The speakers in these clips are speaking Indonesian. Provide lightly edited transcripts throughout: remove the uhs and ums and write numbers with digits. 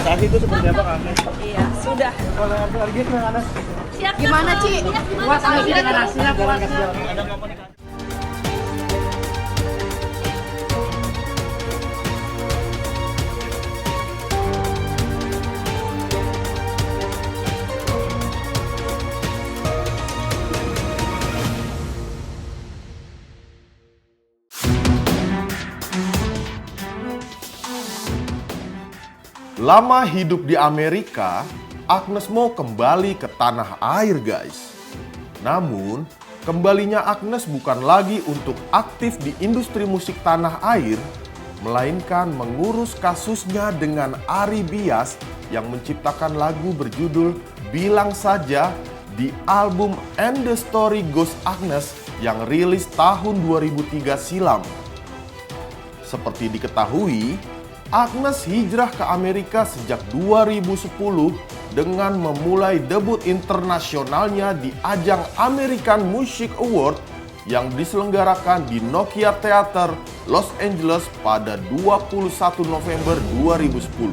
Kasih itu seperti apa Kak Agnes? Iya, sudah. Kalau harga gimana Agnes? Gimana, Ci? Puas nggak sih dengan hasilnya? Puas nggak? Ada nggak mau nikah? Lama hidup di Amerika, Agnes Mo kembali ke tanah air, guys. Namun, kembalinya Agnes bukan lagi untuk aktif di industri musik tanah air, melainkan mengurus kasusnya dengan Ari Bias yang menciptakan lagu berjudul Bilang Saja di album And the Story Goes Agnes yang rilis tahun 2003 silam. Seperti diketahui, Agnes hijrah ke Amerika sejak 2010 dengan memulai debut internasionalnya di ajang American Music Award yang diselenggarakan di Nokia Theater, Los Angeles pada 21 November 2010.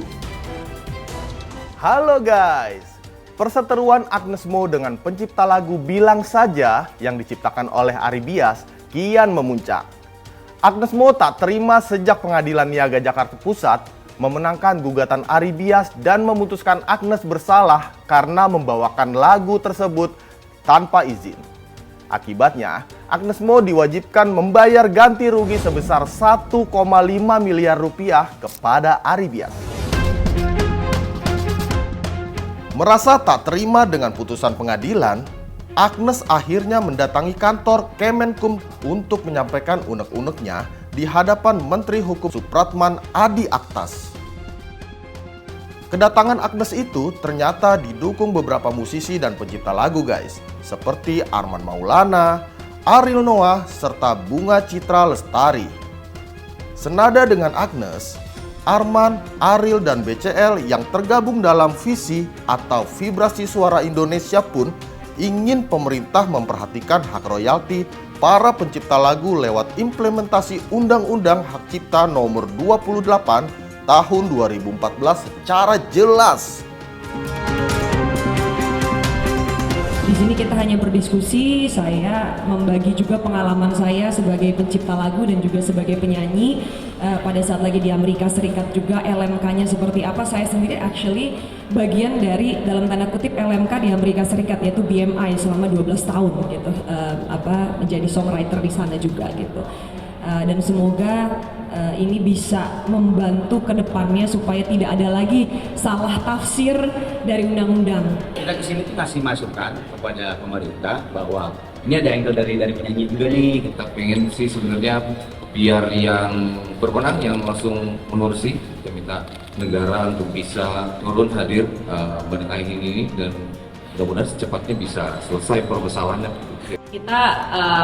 Halo guys, perseteruan Agnes Mo dengan pencipta lagu Bilang Saja yang diciptakan oleh Ari Bias kian memuncak. Agnes Mo tak terima sejak Pengadilan Niaga Jakarta Pusat memenangkan gugatan Ari Bias dan memutuskan Agnes bersalah karena membawakan lagu tersebut tanpa izin. Akibatnya, Agnes Mo diwajibkan membayar ganti rugi sebesar 1,5 miliar rupiah kepada Ari Bias. Merasa tak terima dengan putusan pengadilan, Agnes akhirnya mendatangi kantor Kemenkum untuk menyampaikan unek-uneknya di hadapan Menteri Hukum Supratman Adi Aktas. Kedatangan Agnes itu ternyata didukung beberapa musisi dan pencipta lagu guys, seperti Arman Maulana, Ariel Noah, serta Bunga Citra Lestari. Senada dengan Agnes, Arman, Ariel, dan BCL yang tergabung dalam Visi atau Vibrasi Suara Indonesia pun ingin pemerintah memperhatikan hak royalti para pencipta lagu lewat implementasi Undang-Undang Hak Cipta Nomor 28 Tahun 2014 secara jelas. Di sini kita hanya berdiskusi, saya membagi juga pengalaman saya sebagai pencipta lagu dan juga sebagai penyanyi. Pada saat lagi di Amerika Serikat juga LMK-nya seperti apa, saya sendiri actually bagian dari dalam tanda kutip LMK di Amerika Serikat, yaitu BMI selama 12 tahun gitu, menjadi songwriter di sana juga gitu. Dan semoga ini bisa membantu ke depannya supaya tidak ada lagi salah tafsir dari undang-undang. Kita kesini tuh ngasih masukan kepada pemerintah bahwa ini ada angle dari penyanyi juga nih. Kita pengen sih sebenarnya biar yang berwenang yang langsung mengurusi, kita minta negara untuk bisa turun hadir menengahi ini dan mudah-mudahan secepatnya bisa selesai permasalahannya. Kita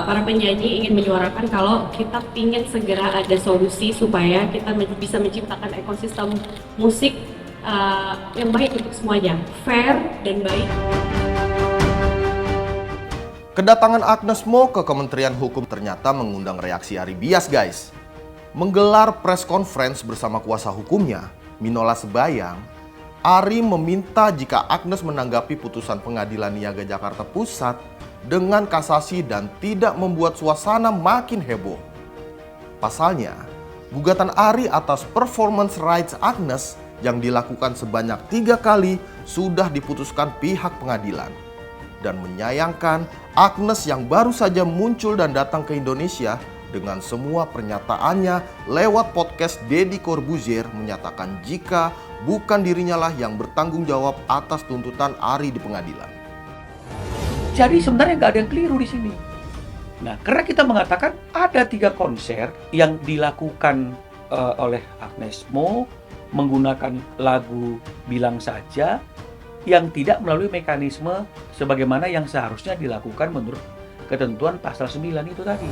para penyanyi ingin menyuarakan kalau kita ingin segera ada solusi supaya kita bisa menciptakan ekosistem musik yang baik untuk semuanya, fair dan baik. Kedatangan Agnes Mo ke Kementerian Hukum ternyata mengundang reaksi Ari Bias guys. Menggelar press conference bersama kuasa hukumnya, Minola Sebayang, Ari meminta jika Agnes menanggapi putusan Pengadilan Niaga Jakarta Pusat dengan kasasi dan tidak membuat suasana makin heboh. Pasalnya, gugatan Ari atas performance rights Agnes yang dilakukan sebanyak 3 kali sudah diputuskan pihak pengadilan. Dan menyayangkan Agnes yang baru saja muncul dan datang ke Indonesia dengan semua pernyataannya lewat podcast Deddy Corbuzier menyatakan jika bukan dirinya lah yang bertanggung jawab atas tuntutan Ari di pengadilan. Jadi sebenarnya nggak ada yang keliru di sini. Nah, karena kita mengatakan ada 3 konser yang dilakukan oleh Agnes Mo menggunakan lagu Bilang Saja yang tidak melalui mekanisme sebagaimana yang seharusnya dilakukan menurut ketentuan pasal 9 itu tadi.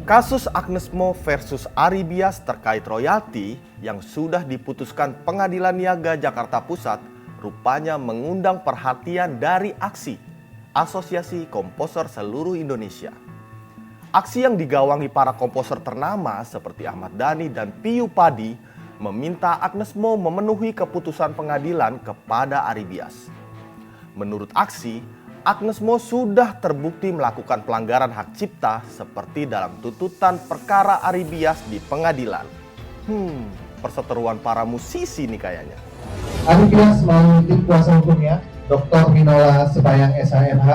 Kasus Agnes Mo versus Ari Bias terkait royalti yang sudah diputuskan Pengadilan Niaga Jakarta Pusat rupanya mengundang perhatian dari AKSI, Asosiasi Komposer Seluruh Indonesia. Aksi yang digawangi para komposer ternama seperti Ahmad Dhani dan Piyu Padi meminta Agnes Mo memenuhi keputusan pengadilan kepada Ari Bias. Menurut aksi, Agnes Mo sudah terbukti melakukan pelanggaran hak cipta seperti dalam tuntutan perkara Ari Bias di pengadilan. Perseteruan para musisi nih kayaknya. Ari Bias melalui tim kuasa hukumnya, Dr. Minola Sebayang SHMH,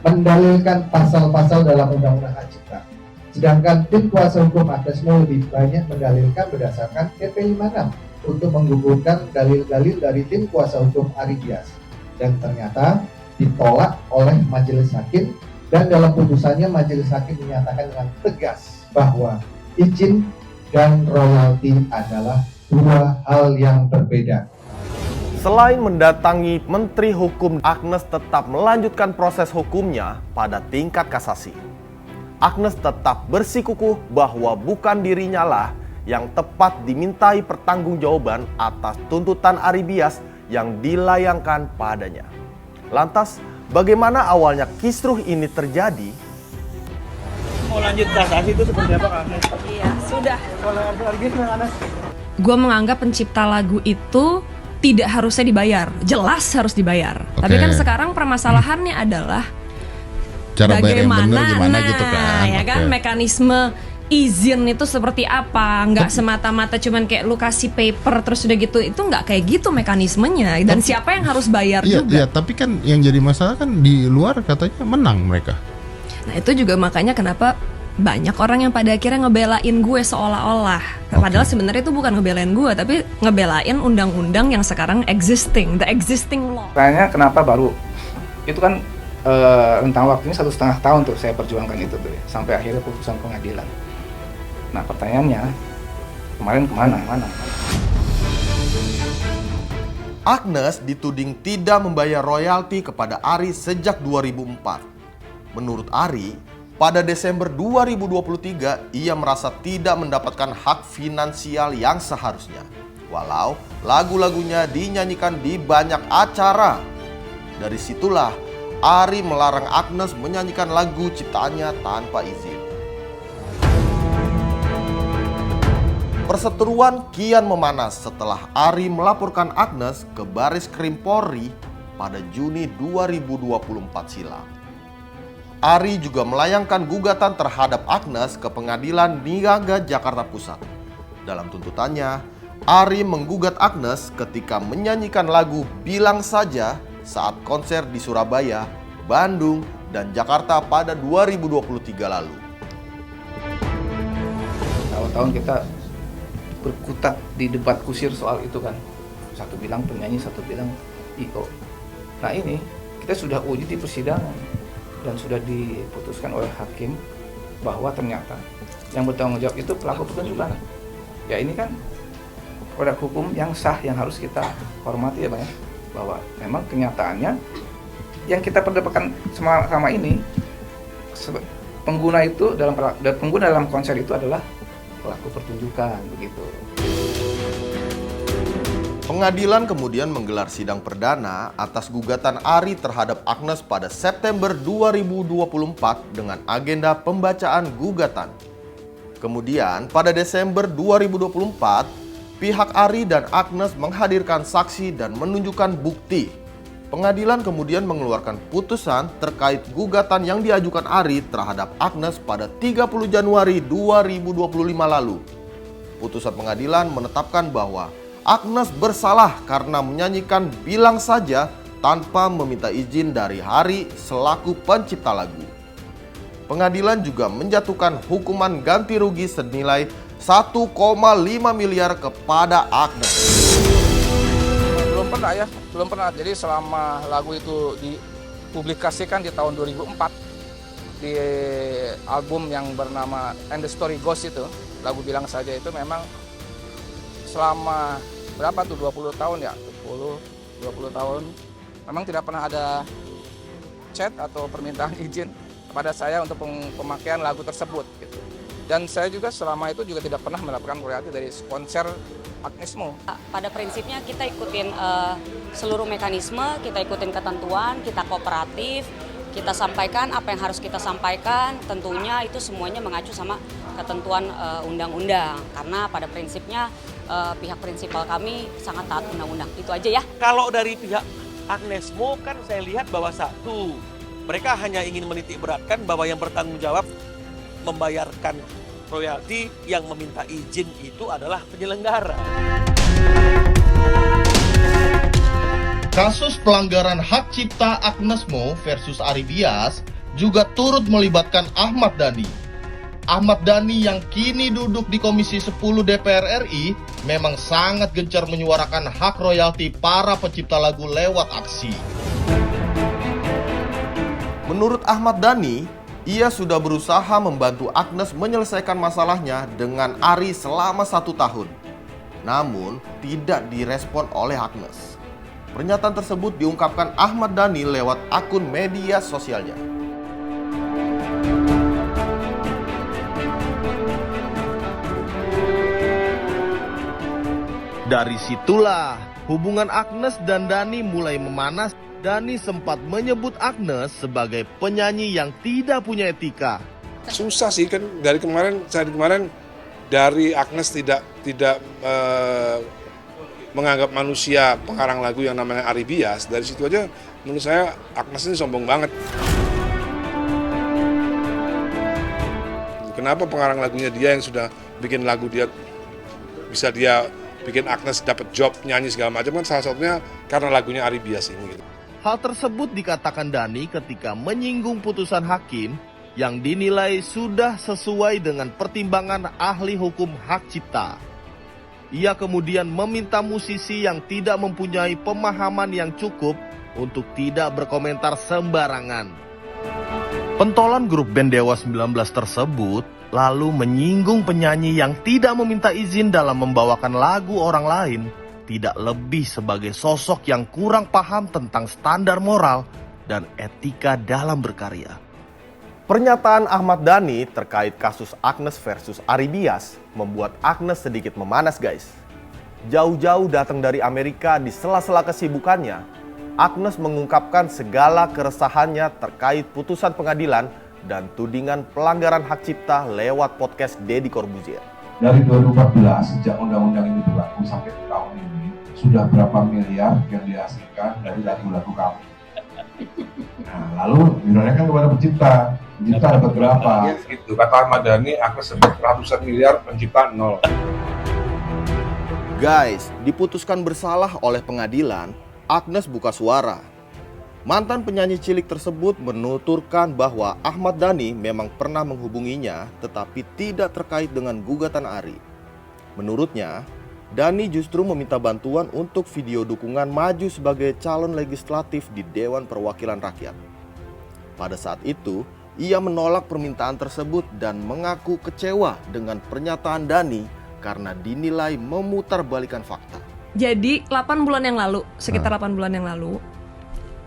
mendalilkan pasal-pasal dalam Undang-Undang Hak Cipta. Sedangkan tim kuasa hukum Agnes Mo lebih banyak mendalilkan berdasarkan PP 56 untuk menggugurkan dalil-dalil dari tim kuasa hukum Ari Bias. Dan ternyata ditolak oleh majelis hakim, dan dalam putusannya majelis hakim menyatakan dengan tegas bahwa izin dan royalti adalah dua hal yang berbeda. Selain mendatangi Menteri Hukum, Agnes tetap melanjutkan proses hukumnya pada tingkat kasasi. Agnes tetap bersikukuh bahwa bukan dirinya lah yang tepat dimintai pertanggungjawaban atas tuntutan Ari Bias yang dilayangkan padanya. Lantas, bagaimana awalnya kisruh ini terjadi? Mau lanjut kasasi itu seperti apa Kak Agnes? Iya, sudah. Kalau Argi gimana Agnes? Gue menganggap pencipta lagu itu tidak harusnya dibayar, jelas harus dibayar. Oke. Tapi kan sekarang permasalahannya adalah Cara bayar yang benar gimana nah, gitu kan. ya kan, Oke. mekanisme izin itu seperti apa, nggak semata-mata cuman kayak lu kasih paper terus udah gitu, itu nggak kayak gitu mekanismenya, dan siapa yang harus bayar Iya, juga. iya, tapi kan yang jadi masalah kan di luar katanya menang mereka. Nah itu juga makanya kenapa banyak orang yang pada akhirnya ngebelain gue seolah-olah, padahal sebenarnya itu bukan ngebelain gue, tapi ngebelain undang-undang yang sekarang existing, the existing law. Pertanyaannya kenapa baru? Itu kan rentang waktunya 1,5 tahun tuh saya perjuangkan itu tuh ya, sampai akhirnya putusan pengadilan. Nah pertanyaannya kemarin kemana? Agnes dituding tidak membayar royalti kepada Ari sejak 2004. Menurut Ari, pada Desember 2023 ia merasa tidak mendapatkan hak finansial yang seharusnya, walau lagu-lagunya dinyanyikan di banyak acara. Dari situlah Ari melarang Agnes menyanyikan lagu ciptaannya tanpa izin. Perseteruan kian memanas setelah Ari melaporkan Agnes ke Baris Krim Polri pada Juni 2024 silam. Ari juga melayangkan gugatan terhadap Agnes ke Pengadilan Niaga Jakarta Pusat. Dalam tuntutannya, Ari menggugat Agnes ketika menyanyikan lagu Bilang Saja saat konser di Surabaya, Bandung, dan Jakarta pada 2023 lalu. Tahun-tahun kita berkutat di debat kusir soal itu kan. Satu bilang penyanyi, satu bilang IO. Nah ini kita sudah uji di persidangan dan sudah diputuskan oleh hakim bahwa ternyata yang bertanggung jawab itu pelaku pertunjukan. Ya ini kan produk hukum yang sah yang harus kita hormati ya Bang ya. Bahwa memang kenyataannya yang kita perdebatkan sama ini pengguna itu dalam konser itu adalah pelaku pertunjukan begitu. Pengadilan kemudian menggelar sidang perdana atas gugatan Ari terhadap Agnes pada September 2024 dengan agenda pembacaan gugatan. Kemudian pada Desember 2024, pihak Ari dan Agnes menghadirkan saksi dan menunjukkan bukti. Pengadilan kemudian mengeluarkan putusan terkait gugatan yang diajukan Ari terhadap Agnes pada 30 Januari 2025 lalu. Putusan pengadilan menetapkan bahwa Agnes bersalah karena menyanyikan Bilang Saja tanpa meminta izin dari Ari selaku pencipta lagu. Pengadilan juga menjatuhkan hukuman ganti rugi senilai 1,5 miliar kepada Agnes. Belum pernah. Jadi selama lagu itu dipublikasikan di tahun 2004 di album yang bernama And the Story Goes itu, lagu Bilang Saja itu memang selama berapa tuh 20 tahun ya, 20 tahun memang tidak pernah ada chat atau permintaan izin kepada saya untuk pemakaian lagu tersebut gitu. Dan saya juga selama itu juga tidak pernah mendapatkan royalti dari konser Agnes Mo. Pada prinsipnya kita ikutin seluruh mekanisme, kita ikutin ketentuan, kita kooperatif, kita sampaikan apa yang harus kita sampaikan, tentunya itu semuanya mengacu sama ketentuan undang-undang. Karena pada prinsipnya pihak prinsipal kami sangat taat undang-undang. Itu aja ya. Kalau dari pihak Agnes Mo kan saya lihat bahwa satu, mereka hanya ingin menitik beratkan bahwa yang bertanggung jawab membayarkan royalti, yang meminta izin itu adalah penyelenggara. Kasus pelanggaran hak cipta Agnes Mo versus Ari Bias juga turut melibatkan Ahmad Dhani. Ahmad Dhani yang kini duduk di Komisi 10 DPR RI memang sangat gencar menyuarakan hak royalti para pencipta lagu lewat aksi. Menurut Ahmad Dhani, ia sudah berusaha membantu Agnes menyelesaikan masalahnya dengan Ari selama 1 tahun. Namun, tidak direspon oleh Agnes. Pernyataan tersebut diungkapkan Ahmad Dhani lewat akun media sosialnya. Dari situlah hubungan Agnes dan Dhani mulai memanas. Dhani sempat menyebut Agnes sebagai penyanyi yang tidak punya etika. Susah sih kan dari kemarin dari Agnes tidak menganggap manusia pengarang lagu yang namanya Ari Bias. Dari situ aja menurut saya Agnes ini sombong banget. Kenapa pengarang lagunya dia yang sudah bikin lagu dia bisa dia bikin Agnes dapat job nyanyi segala macam, kan salah satunya karena lagunya Ari Bias ini gitu. Hal tersebut dikatakan Dhani ketika menyinggung putusan hakim yang dinilai sudah sesuai dengan pertimbangan ahli hukum hak cipta. Ia kemudian meminta musisi yang tidak mempunyai pemahaman yang cukup untuk tidak berkomentar sembarangan. Pentolan grup band Dewa 19 tersebut lalu menyinggung penyanyi yang tidak meminta izin dalam membawakan lagu orang lain, tidak lebih sebagai sosok yang kurang paham tentang standar moral dan etika dalam berkarya. Pernyataan Ahmad Dhani terkait kasus Agnes versus Ari Bias membuat Agnes sedikit memanas, guys. Jauh-jauh datang dari Amerika di sela-sela kesibukannya, Agnes mengungkapkan segala keresahannya terkait putusan pengadilan dan tudingan pelanggaran hak cipta lewat podcast Deddy Corbuzier. Dari 2014 sejak undang-undang ini berlaku sampai tahun ini sudah berapa miliar yang dihasilkan dari lagu-lagu kami. Nah, lalu dironyakan kepada pencipta dapat berapa? Ya, gitu. Kata Ahmad Dhani, Agnes sebut ratusan miliar, pencipta nol. Guys, diputuskan bersalah oleh pengadilan, Agnes buka suara. Mantan penyanyi cilik tersebut menuturkan bahwa Ahmad Dhani memang pernah menghubunginya tetapi tidak terkait dengan gugatan Ari. Menurutnya, Dhani justru meminta bantuan untuk video dukungan maju sebagai calon legislatif di Dewan Perwakilan Rakyat. Pada saat itu, ia menolak permintaan tersebut dan mengaku kecewa dengan pernyataan Dhani karena dinilai memutarbalikkan fakta. Jadi 8 bulan yang lalu, sekitar 8 bulan yang lalu,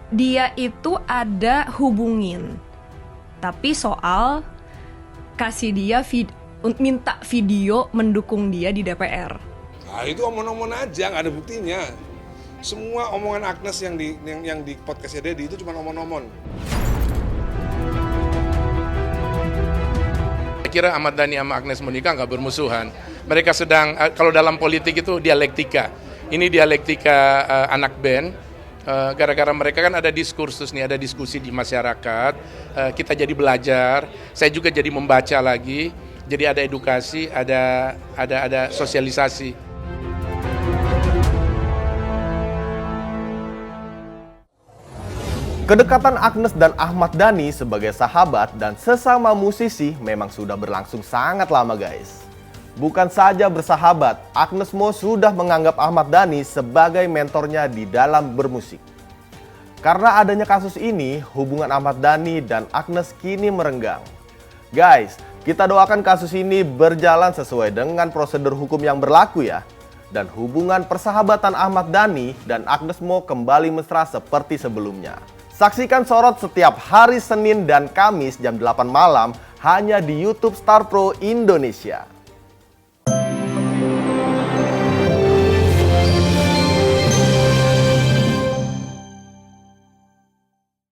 dia itu ada hubungin, tapi soal kasih dia minta video mendukung dia di DPR. Nah, itu omong-omong aja, nggak ada buktinya. Semua omongan Agnes yang di podcastnya Deddy itu cuma omong-omong. Saya kira Ahmad Dhani sama Agnes menikah nggak bermusuhan. Mereka sedang, kalau dalam politik itu dialektika. Ini dialektika anak band. Gara-gara mereka kan ada diskursus nih, ada diskusi di masyarakat, kita jadi belajar, saya juga jadi membaca lagi, jadi ada edukasi, ada sosialisasi. Kedekatan Agnes dan Ahmad Dhani sebagai sahabat dan sesama musisi memang sudah berlangsung sangat lama, guys. Bukan saja bersahabat, Agnes Mo sudah menganggap Ahmad Dhani sebagai mentornya di dalam bermusik. Karena adanya kasus ini, hubungan Ahmad Dhani dan Agnes kini merenggang. Guys, kita doakan kasus ini berjalan sesuai dengan prosedur hukum yang berlaku ya. Dan hubungan persahabatan Ahmad Dhani dan Agnes Mo kembali mesra seperti sebelumnya. Saksikan Sorot setiap hari Senin dan Kamis jam 8 malam hanya di YouTube Star Pro Indonesia.